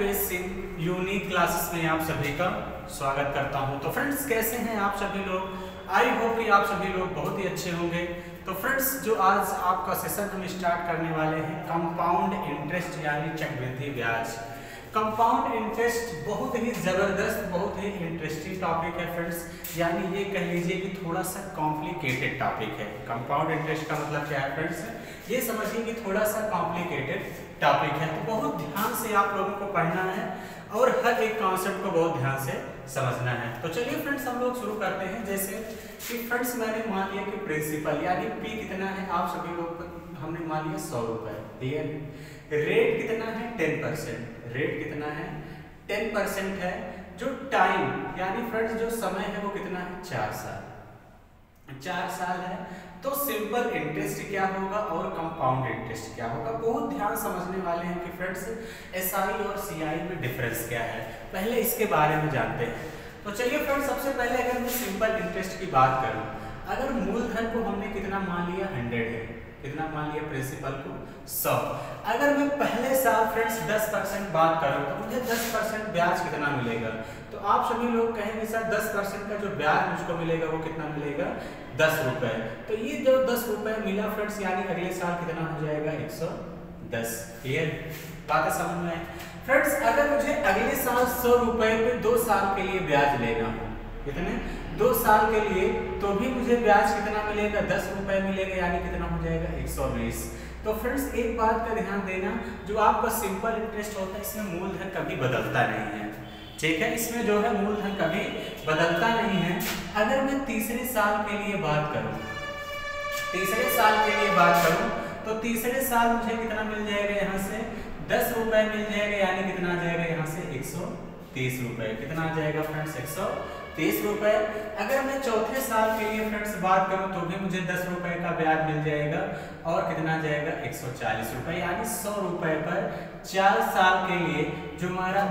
Basic unique classes में आप सभी का स्वागत करता हूं। तो फ्रेंड्स, कैसे हैं आप सभी लोग? आई होप कि आप सभी लोग बहुत ही अच्छे होंगे। तो फ्रेंड्स, जो आज आपका सेशन हम स्टार्ट करने वाले हैं, कंपाउंड इंटरेस्ट यानी चक्रवृद्धि ब्याज। कंपाउंड इंटरेस्ट बहुत ही ज़बरदस्त, बहुत ही इंटरेस्टिंग टॉपिक है फ्रेंड्स, यानी ये कह लीजिए कि थोड़ा सा कॉम्प्लिकेटेड टॉपिक है। कंपाउंड इंटरेस्ट का मतलब क्या है फ्रेंड्स? ये समझिए कि थोड़ा सा कॉम्प्लिकेटेड टॉपिक है, तो बहुत ध्यान से आप लोगों को पढ़ना है और हर एक कॉन्सेप्ट को बहुत ध्यान से समझना है। तो चलिए फ्रेंड्स, हम लोग शुरू करते हैं। जैसे कि फ्रेंड्स, मैंने मान लिया कि प्रिंसिपल यानी पी कितना है, आप सभी लोग हमने मान लिया 100 रुपए दिए। रेट कितना है? 10%। रेट कितना है? 10% है। जो टाइम यानी फ्रेंड्स जो समय है वो कितना है? 4 साल। 4 साल है। तो सिंपल इंटरेस्ट क्या होगा और कंपाउंड इंटरेस्ट क्या होगा, बहुत ध्यान समझने वाले हैं कि फ्रेंड्स एसआई और सीआई में डिफरेंस क्या है, पहले इसके बारे में जानते हैं। तो चलिए फ्रेंड्स, सबसे पहले अगर मैं सिंपल इंटरेस्ट की बात करूं, अगर मूलधन को हमने कितना मान लिया? 100 है। कितना मान लिया? प्रिंसिपल को 100। अगर मैं पहले साल फ्रेंड्स 10% बात करूं तो मुझे 10% ब्याज कितना मिलेगा? तो आप सभी लोग कहेंगे सर 10% का जो ब्याज मुझको मिलेगा वो कितना मिलेगा? 10 रुपए। तो ये जो 10 रुपए मिला फ्रेंड्स, यानी अगले साल कितना हो जाएगा? 110। क्लियर? बातें समझ में आई? फ्रेंड्स, अगर मुझे अगले साल 100 रुपए पे 2 साल के लिए ब्याज लेना हो, कितने? 2 साल के लिए, तो भी मुझे ब्याज कितना मिलेगा? 10 रुपए मिलेगा, यानी कितना हो जाएगा? 120। तो फ्रेंड्स, एक बात का ध्यान देना, जो आपका सिंपल इंटरेस्ट होता है इसमें मूलधन कभी बदलता नहीं है। ठीक है, इसमें जो है मूलधन कभी बदलता नहीं है। अगर मैं तीसरे साल के लिए बात करूं, तो तीसरे साल मुझे कितना मिल जाएगा? यहाँ से 10 रुपए मिल जाएगा, यानी कितना आ जाएगा? यहाँ से 130 रुपए। कितना आ जाएगा फ्रेंड्स? 130 रुपए। अगर मैं चौथे साल के लिए फ्रेंड्स बात करूं तो भी मुझे 10 रुपए का ब्याज मिल जाएगा, और कितना आ जाएगा? 140 रुपए। यानी 100 रुपए पर 4 साल के लिए जो मेरा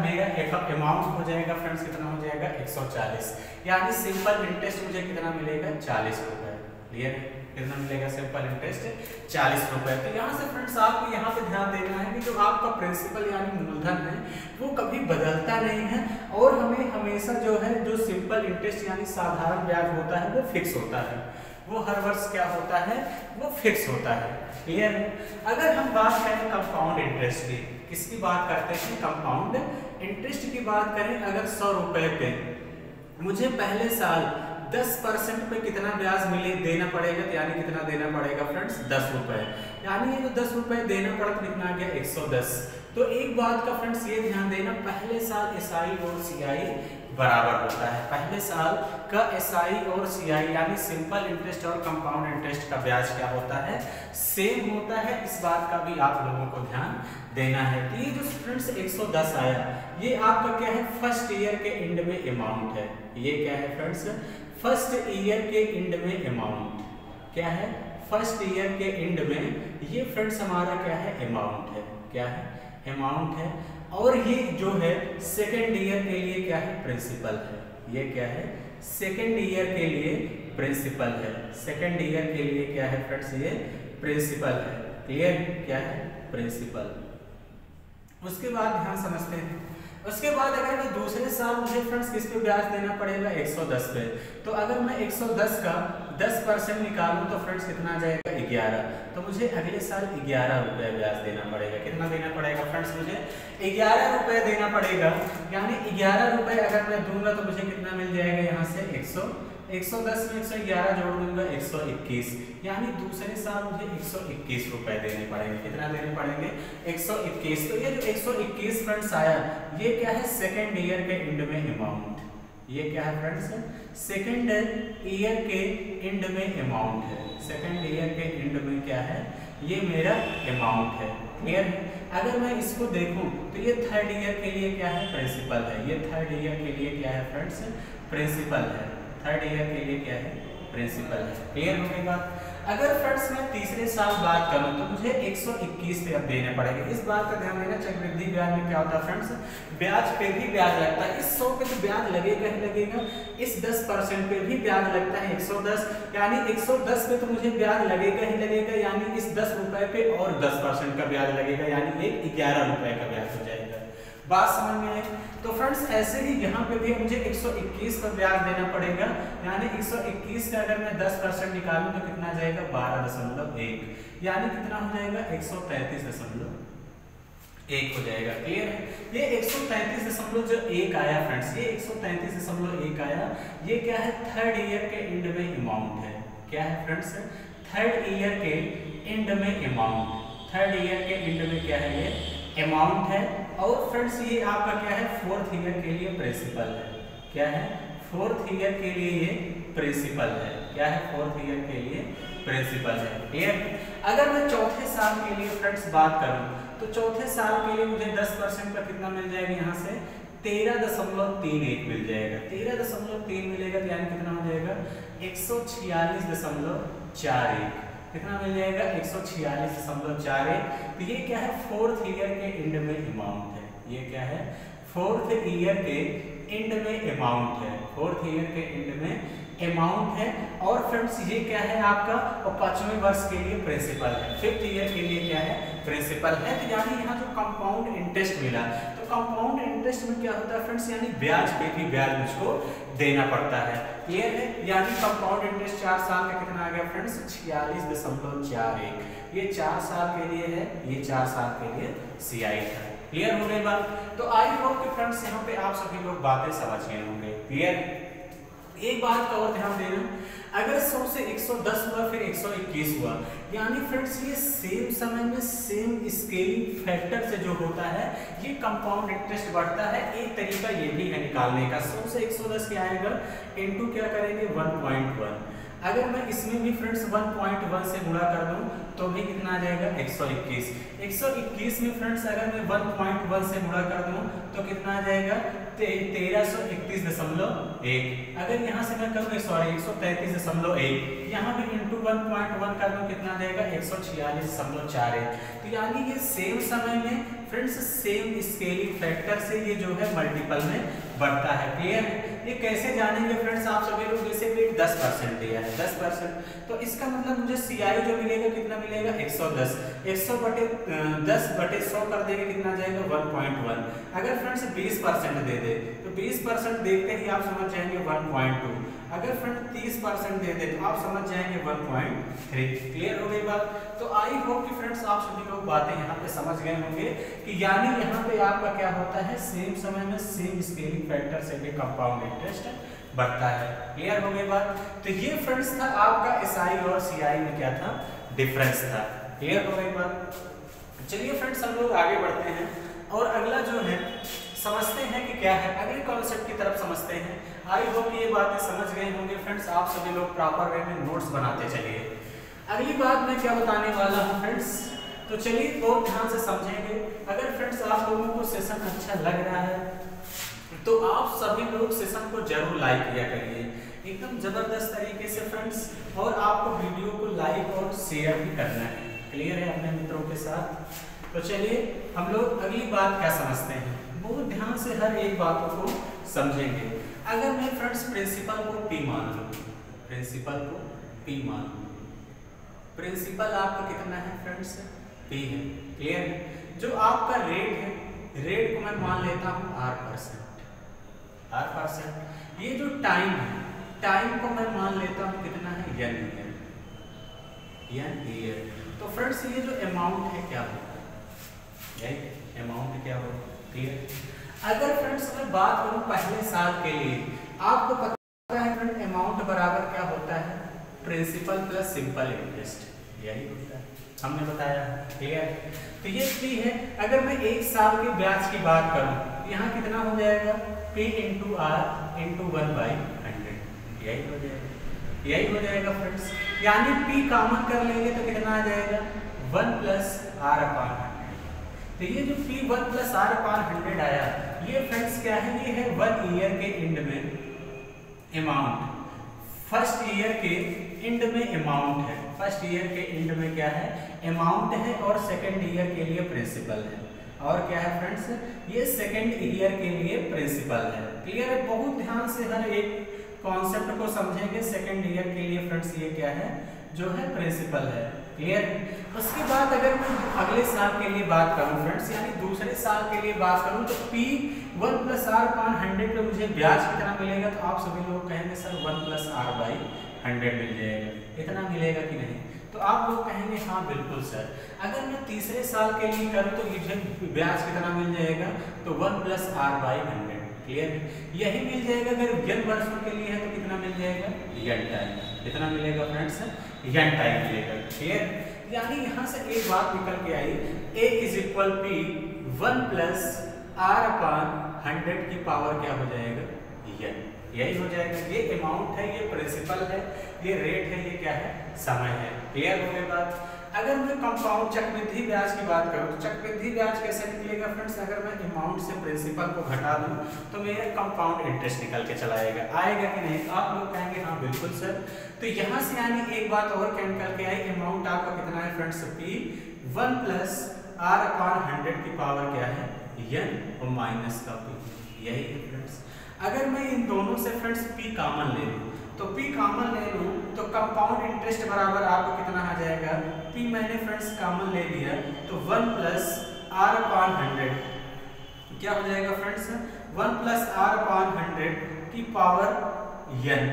अमाउंट हो जाएगा फ्रेंड्स, कितना हो जाएगा? 140। यानी सिंपल इंटरेस्ट मुझे कितना मिलेगा? 40 रुपए। क्लियर है? कितना मिलेगा सिंपल इंटरेस्ट? 40 रुपए। तो यहाँ से फ्रेंड्स आपको यहाँ पे ध्यान देना है कि जो आपका प्रिंसिपल यानी मूलधन है वो कभी बदलता नहीं है, और हमें हमेशा जो है जो सिंपल इंटरेस्ट यानी साधारण ब्याज होता है वो फिक्स होता है, वो हर वर्ष क्या होता है? वो फिक्स होता है। क्लियर है? अगर हम बात करें कंपाउंड इंटरेस्ट की, किसकी बात करते हैं? कंपाउंड इंटरेस्ट की बात करें। अगर 100 रुपए पे मुझे पहले साल 10% पे कितना ब्याज देना पड़ेगा, यानी कितना देना पड़ेगा फ्रेंड्स? 10 रुपए। यानी ये जो 10 रुपए देना पड़ा तो कितना आ गया? 110। तो एक बात का फ्रेंड्स ये ध्यान देना, पहले साल एसआई और सीआई बराबर होता है। पहले साल का एसआई और सीआई यानी सिंपल इंटरेस्ट और कंपाउंड इंटरेस्ट का ब्याज क्या होता है? सेम होता है। इस बात का भी आप लोगों को ध्यान देना है। तो ये जो फ्रेंड्स 110 आया, ये आपका क्या है? फर्स्ट ईयर के एंड में अमाउंट है। ये क्या है फ्रेंड्स? फर्स्ट ईयर के एंड में अमाउंट क्या है? फर्स्ट ईयर के एंड में ये फ्रेंड्स हमारा क्या है? अमाउंट है। क्या है? अमाउंट है। और ये जो है सेकेंड ईयर के लिए क्या है? प्रिंसिपल है। ये क्या है? सेकेंड ईयर के लिए प्रिंसिपल है। सेकेंड ईयर के लिए क्या है फ्रेंड्स? ये प्रिंसिपल है। क्लियर? क्या है? प्रिंसिपल। उसके बाद ध्यान समझते हैं। उसके बाद अगर मैं दूसरे साल मुझे फ्रेंड्स किस पे ब्याज देना पड़ेगा? 110 पे। तो अगर मैं 110 का 10% निकालूं तो फ्रेंड्स कितना आ जाएगा? 11। तो मुझे अगले साल 11 रुपए ब्याज देना पड़ेगा। कितना देना पड़ेगा फ्रेंड्स? मुझे 11 रुपए देना पड़ेगा। यानी 11 रुपए अगर मैं दूंगा तो मुझे कितना मिल जाएगा? यहाँ से 110 में 111 जोड़ दूंगा, 121। यानी दूसरे साल मुझे 121 रुपए देने पड़ेंगे। कितना देने पड़ेंगे? 121। तो ये जो 121 फ्रेंड्स आया, ये क्या है? सेकेंड ईयर के एंड में अमाउंट। ये क्या है फ्रेंड्स? सेकेंड ईयर के एंड में अमाउंट है। सेकेंड ईयर के एंड में क्या है? ये मेरा अमाउंट है। क्लियर है? अगर मैं इसको देखूं तो ये थर्ड ईयर के लिए क्या है? प्रिंसिपल है। ये थर्ड ईयर के लिए क्या है फ्रेंड्स? प्रिंसिपल है। थर्ड ईयर के लिए क्या है? प्रिंसिपल है। क्लियर हो गई बात? अगर फ्रेंड्स मैं तीसरे साल बात करूं तो मुझे 121 पे अब देने पड़ेगा। इस बात का ध्यान देना, चक्रवृद्धि ब्याज में क्या होता है फ्रेंड्स? ब्याज पे भी ब्याज लगता है। इस 100 पे तो ब्याज लगेगा ही लगेगा, इस 10% पे भी ब्याज लगता है 110। यानी 110 पे तो मुझे ब्याज लगेगा ही लगेगा, यानी इस 10 रुपए पे और 10% का ब्याज लगेगा, यानी एक 11 रुपए का ब्याज हो जाएगा। बात समझ में आई? तो फ्रेंड्स ऐसे ही यहाँ पे भी मुझे 121 पर ब्याज देना पड़ेगा, यानी 121 का अगर मैं 10% निकालूं तो कितना जाएगा 12.1, यानी कितना हो जाएगा 133.1 हो जाएगा। क्लियर है? ये 133.1 आया फ्रेंड्स, ये 133.1 आया, ये क्या है थर्ड ईयर के एंड में अमाउंट है। क्या है फ्रेंड्स? थर्ड ईयर के एंड में अमाउंट, थर्ड ईयर के एंड में क्या है ये अमाउंट है। और फ्रेंड्स ये आपका क्या है फोर्थ ईयर के लिए प्रिंसिपल है। क्या है? फोर्थ ईयर के लिए ये प्रिंसिपल है। क्या है? फोर्थ ईयर के लिए प्रिंसिपल है। क्लियर? अगर मैं चौथे साल के लिए फ्रेंड्स बात करूं तो चौथे साल के लिए मुझे 10% का कितना मिल जाएगा यहाँ से 13.31 मिल जाएगा। 13.3 मिलेगा तो यानी कितना हो जाएगा 146.41, कितना मिल जाएगा 146.41। तो ये क्या है फोर्थ ईयर के एंड में अमाउंट है। ये क्या है फोर्थ ईयर के एंड में अमाउंट है, फोर्थ ईयर के एंड में अमाउंट है। और फ्रेंड्स ये क्या है आपका और 5वें वर्ष के लिए प्रिंसिपल है, फिफ्थ ईयर के लिए क्या है प्रिंसिपल है। तो यानी यहाँ जो कंपाउंड इंटरेस्ट मिला, तो कंपाउंड इंटरेस्ट में क्या होता है फ्रेंड्स, यानी ब्याज पे भी ब्याज मुझको देना पड़ता है। क्लियर है? यानी कंपाउंड इंटरेस्ट 4 साल का कितना आ गया फ्रेंड्स 46.41, ये 4 साल के लिए है, ये 4 साल के लिए CI था। क्लियर हो गई बात? तो आई होप कि फ्रेंड्स यहाँ पे आप सभी लोग बातें समझ गए होंगे। क्लियर? एक बात का और ध्यान देना, अगर 100 से 110 हुआ फिर 121 हुआ, यानी फ्रेंड्स ये सेम समय में सेम स्केलिंग फैक्टर से जो होता है ये कंपाउंड इंटरेस्ट बढ़ता है। एक तरीका ये भी है निकालने का, 100 से 110 क्या आएगा इनटू क्या करेंगे 1.1। अगर मैं इसमें भी फ्रेंड्स 1.1 से गुणा कर दूं तो भी कितना आ जाएगा 121। 121 में फ्रेंड्स अगर मैं 1.1 से गुणा कर दूं तो कितना आ जाएगा 1331.1। अगर यहाँ से मैं करूँ 133.1, यहाँ भी इंटू 1.1 कर दूं कितना आ जाएगा 146.41। तो यानी ये सेम समय में फ्रेंड्स सेम स्केलिंग फैक्टर से ये जो है मल्टीपल में बढ़ता है। क्लियर है? ये कैसे जानेंगे फ्रेंड्स आप सभी लोग, जैसे कि 10% दिया है 10%, तो इसका मतलब मुझे CI जो मिलेगा कितना मिलेगा 110, 100/10/100 कर देंगे कितना जाएगा 1.1। अगर फ्रेंड्स 20% दे दे तो 20% देखते ही आप समझ जाएंगे 1.2। अगर फ्रेंड 30% दे दे तो आप समझ जाएंगे 1.3। क्लियर हो गई बात? तो आई होप कि फ्रेंड्स आप सभी लोग बातें यहाँ पे समझ गए होंगे कि यानी यहाँ पे आपका क्या होता है सेम समय में सेम स्केलिंग फैक्टर से भी कंपाउंड इंटरेस्ट बढ़ता है। क्लियर हो गई बात? तो ये फ्रेंड्स था आपका SI और CI में क्या था डिफरेंस था। क्लियर हो गई बात? चलिए फ्रेंड्स हम लोग आगे बढ़ते हैं और अगला जो है समझते हैं कि क्या है, अगले कॉन्सेप्ट की तरफ समझते हैं। आई होप ये बातें समझ गए होंगे फ्रेंड्स, आप सभी लोग प्रॉपर वे में नोट्स बनाते चलिए। अगली बात मैं क्या बताने वाला हूँ फ्रेंड्स, तो चलिए बहुत ध्यान से समझेंगे। अगर फ्रेंड्स आप लोगों को सेशन अच्छा लग रहा है तो आप सभी लोग सेशन को जरूर लाइक किया करिए एकदम जबरदस्त तरीके से फ्रेंड्स, और आपको वीडियो को लाइक और शेयर भी करना है। क्लियर है? अपने मित्रों के साथ। तो चलिए हम लोग अगली बात क्या समझते हैं, बहुत ध्यान से हर एक बातों को समझेंगे। अगर मैं फ्रेंड्स प्रिंसिपल को P मान लूं, प्रिंसिपल को P मान लूं, प्रिंसिपल आपका कितना है फ्रेंड्स P है। क्लियर है? जो आपका रेट है, रेट को मैं मान लेता हूं R%। ये जो टाइम है, टाइम को मैं मान लेता हूं कितना है N ईयर। तो फ्रेंड्स ये जो अमाउंट है क्या होगा, यही अमाउंट क्या होगा। क्लियर? अगर फ्रेंड्स मैं बात करूं पहले साल के लिए, आपको पता है फ्रेंड अमाउंट बराबर क्या होता है प्रिंसिपल प्लस सिंपल इंटरेस्ट, यही होता है, हमने बताया। क्लियर? तो ये P है। अगर मैं 1 साल के ब्याज की बात करूं यहाँ कितना हो जाएगा P × R × 1/100, यही हो जाएगा फ्रेंड्स। यानी P कॉमन कर लेंगे तो कितना आ जाएगा 1 + R/100। तो ये जो P 1 + R/100 आया, ये फ्रेंड्स क्या है, ये है 1 ईयर के एंड में अमाउंट, फर्स्ट ईयर के एंड में अमाउंट है। फर्स्ट ईयर के एंड में क्या है अमाउंट है, और सेकंड ईयर के लिए प्रिंसिपल है। और क्या है फ्रेंड्स, ये सेकंड ईयर के लिए प्रिंसिपल है। क्लियर है? बहुत ध्यान से हर एक कॉन्सेप्ट को समझेंगे। सेकंड ईयर के लिए फ्रेंड्स ये क्या है जो है प्रिंसिपल है। क्लियर। उसके बाद अगर मैं अगले साल के लिए बात करूं फ्रेंड्स, यानी दूसरे साल के लिए बात करूं तो P1 + R/100 पे मुझे ब्याज कितना मिलेगा, तो आप सभी लोग कहेंगे सर 1 + R/100 मिल जाएगा, इतना मिलेगा कि नहीं, तो आप लोग कहेंगे हाँ बिल्कुल सर। अगर मैं तीसरे साल के लिए करूं तो मुझे ब्याज कितना मिल जाएगा, तो 1 + R/100, क्लियर। यही मिल जाएगा अगर n वर्षों के लिए है तो कितना मिल जाएगा, n टाइम, कितना मिलेगा फ्रेंड्स, n टाइम मिलेगा, क्लियर। यानी यहाँ से एक बात निकल के आई, A = P1 + R/100 की पावर क्या हो जाएगा, n, यही हो जाएगा। ये अमाउंट है, ये प्रिंसिपल है, ये रेट है, ये क्या है, समय है, क्लियर हो गई बात। अगर मैं कंपाउंड चक्रवृद्धि ब्याज की बात करूं तो चक्रवृद्धि ब्याज कैसे निकलेगा फ्रेंड्स, अगर मैं अमाउंट से प्रिंसिपल को घटा दूं तो मेरा कंपाउंड इंटरेस्ट निकल के चला आएगा कि नहीं, आप लोग कहेंगे हाँ बिल्कुल सर। तो यहाँ से यानी एक बात और क्या निकल के आई, अमाउंट आपका कितना है फ्रेंड्स, P1 + R/100 की पावर क्या है, n और माइनस का P, यही है फ्रेंड्स। अगर मैं इन दोनों से फ्रेंड्स P कॉमन ले लूं तो P कॉमन ले लूं तो कंपाउंड इंटरेस्ट बराबर आपको कितना आ जाएगा, P मैंने फ्रेंड्स कॉमन ले लिया तो 1 + R/100 क्या हो जाएगा फ्रेंड्स, 1 + R/100 की पावर n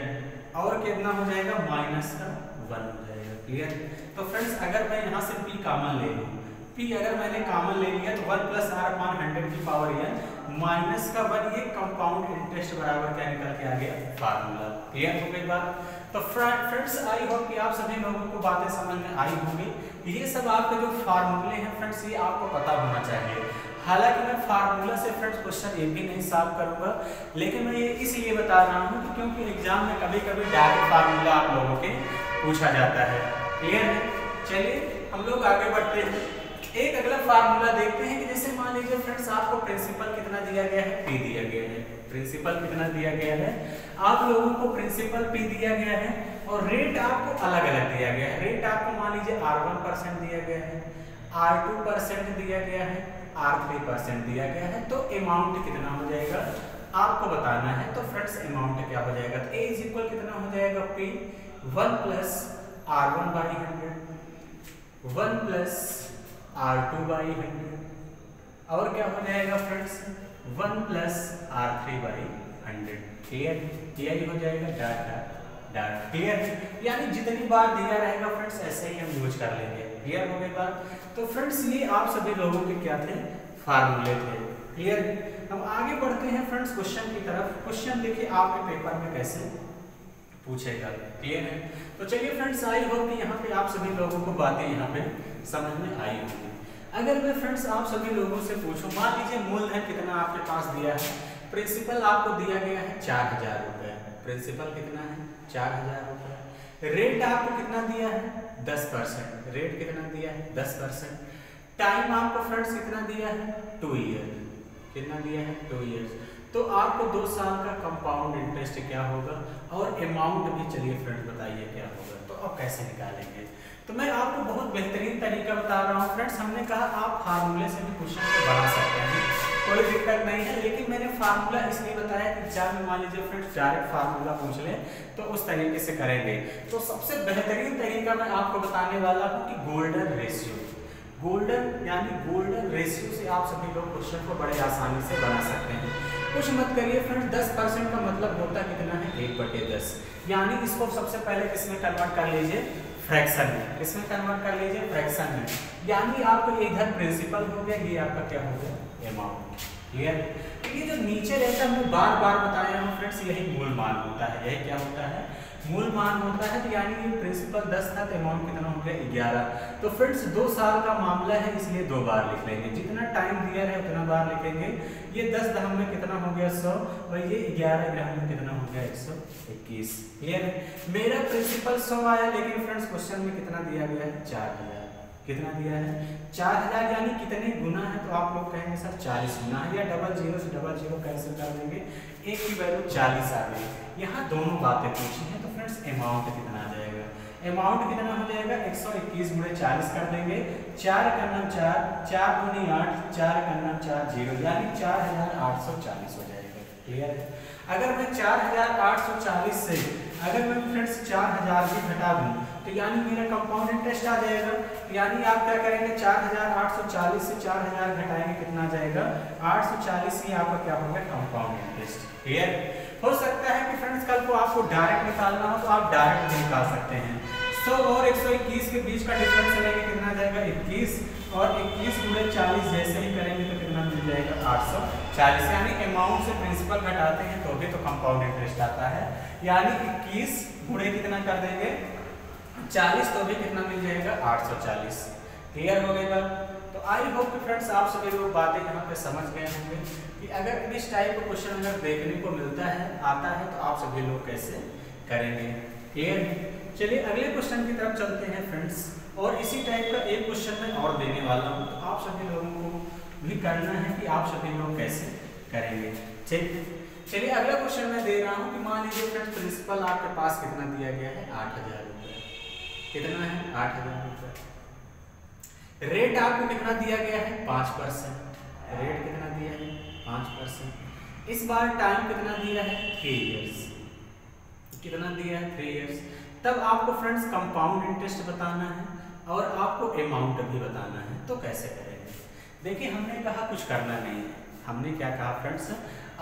और कितना हो जाएगा, माइनस का 1 हो जाएगा, क्लियर। तो फ्रेंड्स अगर मैं यहाँ से P कॉमन ले लूं, P अगर मैंने कॉमन ले लिया तो 1 + R/100 की पावर n माइनस का 1, ये कंपाउंड इंटरेस्ट बराबर क्या निकल के आ गया, फार्मूला, क्लियर हो गई बात। तो फ्रेंड्स आई होप कि आप सभी लोगों को बातें समझ में आई होंगी। ये सब आपके जो फार्मूले हैं फ्रेंड्स, ये आपको पता होना चाहिए। हालांकि मैं फार्मूला से फ्रेंड्स क्वेश्चन ये भी नहीं सॉल्व करूंगा, लेकिन मैं ये इसलिए बता रहा हूँ कि क्योंकि एग्जाम में कभी कभी डायरेक्ट फार्मूला आप लोगों के पूछा जाता है, क्लियर है। चलिए हम लोग आगे बढ़ते हैं, एक अगला फार्मूला देखते हैं कि जैसे मान लीजिए फ्रेंड्स आपको प्रिंसिपल कितना दिया गया है, P दिया गया है, प्रिंसिपल कितना दिया गया है, आप लोगों को प्रिंसिपल P दिया गया है और रेट आपको अलग अलग दिया गया है। रेट आपको मान लीजिए R1% दिया गया है, R2% दिया गया है, R3% दिया गया है, तो अमाउंट कितना हो जाएगा आपको बताना है। तो फ्रेंड्स अमाउंट क्या हो जाएगा, तो A = कितना हो जाएगा, P1 + R1/100, 1 + R2/100 और क्या हो जाएगा फ्रेंड्स, 1 + R3/100, क्लियर, यही हो जाएगा डॉट, क्लियर। यानी जितनी बार दिया रहेगा फ्रेंड्स ऐसे ही हम यूज कर लेंगे, क्लियर हो गई बात। तो फ्रेंड्स ये आप सभी लोगों के क्या थे, फार्मूले थे, क्लियर। हम आगे बढ़ते हैं फ्रेंड्स क्वेश्चन की तरफ। क्वेश्चन देखिए आपके पेपर में कैसे पूछेगा, क्लियर है। तो चलिए फ्रेंड्स आई होप कि यहाँ पे आप सभी लोगों को बातें यहाँ पे समझ में आई होगी। अगर मैं फ्रेंड्स आप सभी लोगों से पूछूं, मान लीजिए मूलधन कितना आपके पास दिया है, प्रिंसिपल आपको दिया गया है 4000 रुपए, प्रिंसिपल कितना है 4000 रुपए, रेट आपको कितना दिया है 10%, रेट कितना दिया है 10%, टाइम आपको फ्रेंड्स कितना दिया है 2 ईयर, कितना दिया है 2 ईयर्स, तो आपको 2 साल का कंपाउंड इंटरेस्ट क्या होगा और अमाउंट भी चलिए फ्रेंड्स बताइए क्या होगा। तो अब कैसे निकालेंगे, तो मैं आपको बहुत बेहतरीन तरीका बता रहा हूँ फ्रेंड्स। हमने कहा आप फार्मूले से भी क्वेश्चन को बना सकते हैं, कोई दिक्कत नहीं है, लेकिन मैंने फार्मूला इसलिए बताया कि एग्जाम में मान लीजिए फ्रेंड्स डायरेक्ट फार्मूला पूछ ले तो उस तरीके से करेंगे। तो सबसे बेहतरीन तरीका मैं आपको बताने वाला हूँ कि गोल्डन रेशियो, गोल्डन यानी गोल्डन रेशियो से आप सभी लोग क्वेश्चन को बड़े आसानी से बना सकते हैं। कुछ मत करिए फ्रेंड्स, 10% का मतलब होता कितना है 1/10, यानी इसको सबसे पहले किसमें कन्वर्ट कर लीजिए, फ्रैक्शन में, किसमें कन्वर्ट कर लीजिए, फ्रैक्शन में, यानी आपको इधर प्रिंसिपल हो गया, ये आपका क्या हो गया अमाउंट, क्लियर। तो ये जो नीचे रहता है मैं बार बार बताया हूँ फ्रेंड्स, यही मूल मान होता है, यही क्या होता है मूल मान होता है। तो यानी ये प्रिंसिपल 10 था तो अमाउंट कितना हो गया 11। तो फ्रेंड्स 2 साल का मामला है इसलिए 2 बार लिख लेंगे, जितना टाइम दिया है उतना बार लिखेंगे। ये 10 दहम में कितना हो गया 100 और ये 11 ग्राम में कितना हो गया 121, क्लियर है। मेरा प्रिंसिपल 100 आया, लेकिन फ्रेंड्स क्वेश्चन में कितना दिया गया है 4000, कितना दिया है 4000, यानी कितने गुना है, तो आप लोग कहेंगे सर 40 गुना है, या 00 से 00 कैंसिल कर देंगे, एक की वैल्यू 40 आ गई। यहाँ दोनों बातें पूछी हैं, तो फ्रेंड्स अमाउंट कितना आ जाएगा, अमाउंट कितना हो जाएगा 121 × 40 कर देंगे, 4 × 9 4, 4 × 2 8, 4 × 9 4 0, यानी 4840 हो जाएगा, क्लियर है। अगर मैं 4840 से अगर मैं फ्रेंड्स 4000 भी घटा दूं तो यानी मेरा कंपाउंड इंटरेस्ट आ जाएगा। यानी आप क्या करेंगे, 4840 से 4000 घटाएंगे, कितना आ जाएगा 840, ही आपका क्या होगा कंपाउंड इंटरेस्ट। क्लियर? हो सकता है कि फ्रेंड्स कल को आपको डायरेक्ट निकालना हो तो आप डायरेक्ट भी निकाल सकते हैं। 100 और 121 के बीच का डिफरेंस लेंगे, कितना आ जाएगा 21, और 21 गुणे 40 जैसे ही करेंगे तो कितना मिल जाएगा 840। यानी अमाउंट से प्रिंसिपल घटाते हैं तो भी तो कंपाउंड इंटरेस्ट आता है। यानी 21 गुणे कितना कर देंगे 40 तो भी कितना मिल जाएगा 840। क्लियर हो गई बात? तो आई होप कि फ्रेंड्स आप सभी लोग बातें यहाँ पे समझ गए होंगे कि अगर इस टाइप का क्वेश्चन अगर देखने को मिलता है, आता है, तो आप सभी लोग कैसे करेंगे। क्लियर? चलिए अगले क्वेश्चन की तरफ चलते हैं फ्रेंड्स, और इसी टाइप का एक क्वेश्चन मैं और देने वाला हूँ, तो आप सभी लोगों को भी करना है कि आप सभी लोग कैसे करेंगे। ठीक, चलिए अगला क्वेश्चन मैं दे रहा हूँ कि मान लीजिए फ्रेंड्स प्रिंसिपल आपके पास कितना दिया गया है 8000 रुपये। कितना है 8000 रुपये। रेट आपको कितना दिया गया है 5%। रेट कितना दिया है 5%। इस बार टाइम कितना दिया है 3 इयर्स। कितना दिया है 3 इयर्स। तब आपको फ्रेंड्स कंपाउंड इंटरेस्ट बताना है और आपको अमाउंट भी बताना है। तो कैसे करेंगे? देखिए हमने कहा कुछ करना नहीं है। हमने क्या कहा फ्रेंड्स,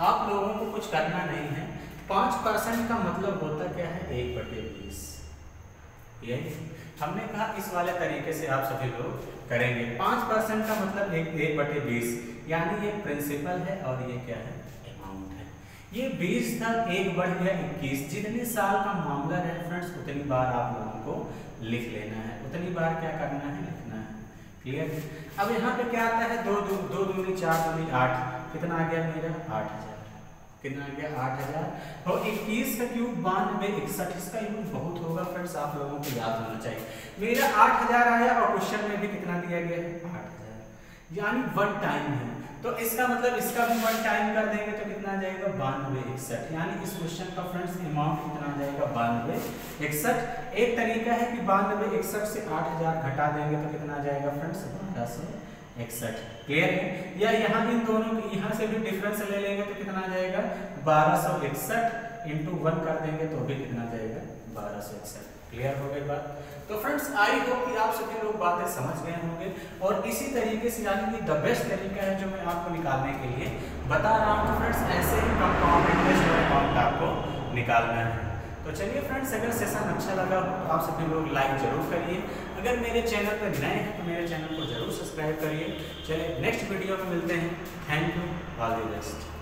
आप लोगों को कुछ करना नहीं है। 5% का मतलब होता क्या है 1/20। यही हमने कहा इस वाले तरीके से आप सभी लोग करेंगे। 5% का मतलब 1/20, यानी ये प्रिंसिपल है और ये क्या है अमाउंट है। ये 20 था, 1 बढ़ गया 21। जितने साल का मामला है फ्रेंड्स उतनी बार आप लोगों को लिख लेना है, उतनी बार क्या करना है लिखना है। क्लियर? अब यहाँ पे क्या आता है 2 दूनी 4 दूनी 8, कितना आ गया मेरा 8000। कितना आ गया 8000। और 21 का क्यूब 92 61, इसका यूज बहुत होगा फ्रेंड्स, आप लोगों को याद होना चाहिए। मेरा 8000 आया और क्वेश्चन में भी कितना दिया गया है 8000, यानी 1 टाइम है। तो इसका मतलब इसका भी 1 टाइम कर देंगे तो कितना आ जाएगा 92 61। यानी इस क्वेश्चन का फ्रेंड्स अमाउंट कितना आ जाएगा 92 61। एक तरीका है कि 92 61 से 8000 घटा देंगे तो कितना आ जाएगा फ्रेंड्स 1261। क्लियर है? या यहाँ इन दोनों यहाँ से भी डिफरेंस ले लेंगे तो कितना आ जाएगा 1261 इंटू 1 कर देंगे तो भी कितना जाएगा 1261। क्लियर हो गई बात? तो फ्रेंड्स आई होप कि आप सभी लोग बातें समझ गए होंगे, और इसी तरीके से यानी कि द बेस्ट तरीका है जो मैं आपको निकालने के लिए बता रहा हूँ फ्रेंड्स, ऐसे ही कंपाउंड इंटरेस्ट और अमाउंट आपको निकालना है। तो चलिए फ्रेंड्स, अगर सेशन अच्छा लगा तो आप सभी लोग लाइक जरूर करिए। अगर मेरे चैनल पर नए हैं तो मेरे चैनल को जरूर सब्सक्राइब करिए। चलिए नेक्स्ट वीडियो में मिलते हैं। Thank you, all the best.